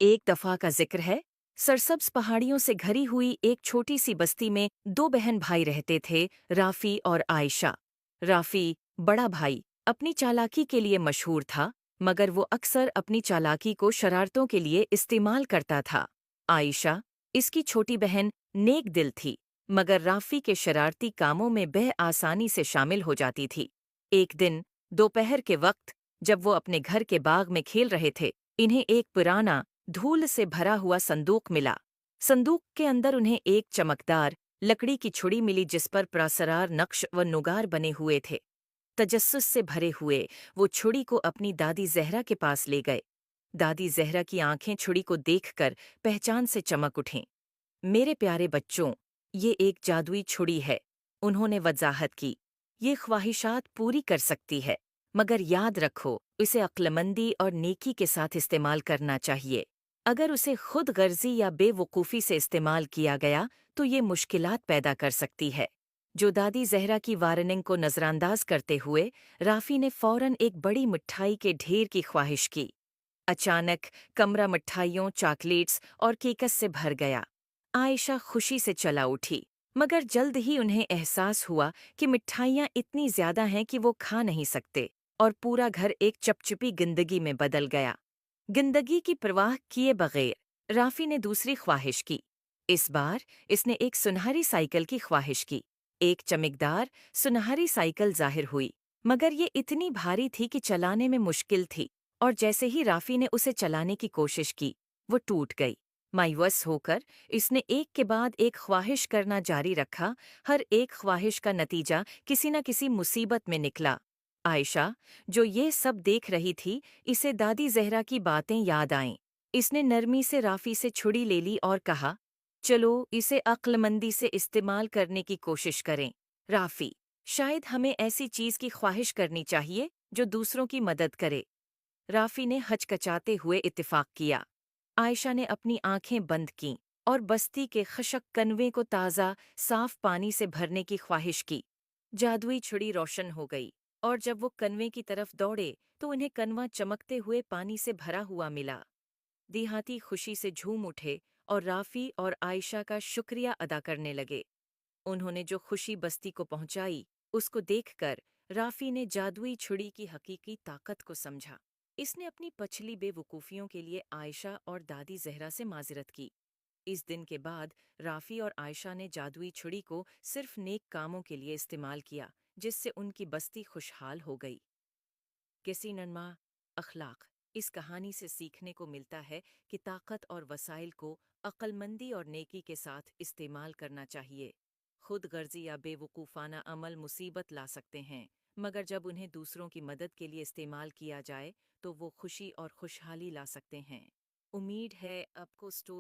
एक दफा का जिक्र है। सरसब्ज पहाड़ियों से घरी हुई एक छोटी सी बस्ती में दो बहन भाई रहते थे, राफी और आयशा। राफी, बड़ा भाई, अपनी चालाकी के लिए मशहूर था, मगर वो अक्सर अपनी चालाकी को शरारतों के लिए इस्तेमाल करता था। आयशा, इसकी छोटी बहन, नेक दिल थी, मगर राफी के शरारती कामों में बह आसानी से शामिल हो जाती थी। एक दिन दोपहर के वक्त, जब वो अपने घर के बाग में खेल रहे थे, इन्हें एक पुराना, धूल से भरा हुआ संदूक मिला। संदूक के अंदर उन्हें एक चमकदार लकड़ी की छुड़ी मिली जिस पर प्रासरार नक्श व नुगार बने हुए थे। तजस्सुस से भरे हुए वो छुड़ी को अपनी दादी जहरा के पास ले गए। दादी जहरा की आंखें छुड़ी को देखकर पहचान से चमक उठीं। मेरे प्यारे बच्चों, ये एक जादुई छुड़ी है, उन्होंने वजाहत की। ये ख्वाहिशात पूरी कर सकती है, मगर याद रखो, इसे अक्लमंदी और नेकी के साथ इस्तेमाल करना चाहिए। अगर उसे खुद गर्जी या बेवकूफ़ी से इस्तेमाल किया गया तो ये मुश्किलात पैदा कर सकती है। जो दादी जहरा की वार्निंग को नज़रअंदाज करते हुए राफी ने फौरन एक बड़ी मिठाई के ढेर की ख्वाहिश की। अचानक कमरा मिठाइयों, चॉकलेट्स और केकस से भर गया। आयशा खुशी से चला उठी, मगर जल्द ही उन्हें एहसास हुआ कि मिठाइयाँ इतनी ज्यादा हैं कि वो खा नहीं सकते, और पूरा घर एक चपचपी जिंदगी में बदल गया। जिंदगी की परवाह किए बगैर राफी ने दूसरी ख्वाहिश की। इस बार इसने एक सुनहरी साइकिल की ख्वाहिश की। एक चमकदार सुनहरी साइकिल जाहिर हुई, मगर ये इतनी भारी थी कि चलाने में मुश्किल थी, और जैसे ही राफी ने उसे चलाने की कोशिश की, वो टूट गई। मायूस होकर इसने एक के बाद एक ख्वाहिश करना जारी रखा। हर एक ख्वाहिश का नतीजा किसी न किसी मुसीबत में निकला। आयशा, जो ये सब देख रही थी, इसे दादी जहरा की बातें याद आईं। इसने नरमी से राफी से छुड़ी ले ली और कहा, चलो इसे अक्लमंदी से इस्तेमाल करने की कोशिश करें। राफी, शायद हमें ऐसी चीज की ख्वाहिश करनी चाहिए जो दूसरों की मदद करे। राफी ने हचकचाते हुए इत्तेफाक किया। आयशा ने अपनी आंखें बंद कीं और बस्ती के खशक कनवे को ताज़ा, साफ पानी से भरने की ख्वाहिश की। जादुई छुड़ी रोशन हो गई, और जब वो कनवे की तरफ दौड़े तो उन्हें कनवा चमकते हुए पानी से भरा हुआ मिला। देहाती खुशी से झूम उठे और राफी और आयशा का शुक्रिया अदा करने लगे। उन्होंने जो खुशी बस्ती को पहुंचाई, उसको देखकर राफी ने जादुई छुड़ी की हकीकी ताकत को समझा। इसने अपनी पछली बेवकूफ़ियों के लिए आयशा और दादी जहरा से माजरत की। इस दिन के बाद राफी और आयशा ने जादुई छुड़ी को सिर्फ नेक कामों के लिए इस्तेमाल किया, जिससे उनकी बस्ती खुशहाल हो गई। किसी नन्मा अखलाक, इस कहानी से सीखने को मिलता है कि ताकत और वसाइल को अक्लमंदी और नेकी के साथ इस्तेमाल करना चाहिए। खुद गर्जी या बेवकूफ़ाना अमल मुसीबत ला सकते हैं, मगर जब उन्हें दूसरों की मदद के लिए इस्तेमाल किया जाए तो वो खुशी और खुशहाली ला सकते हैं। उम्मीद है आपको स्टोरी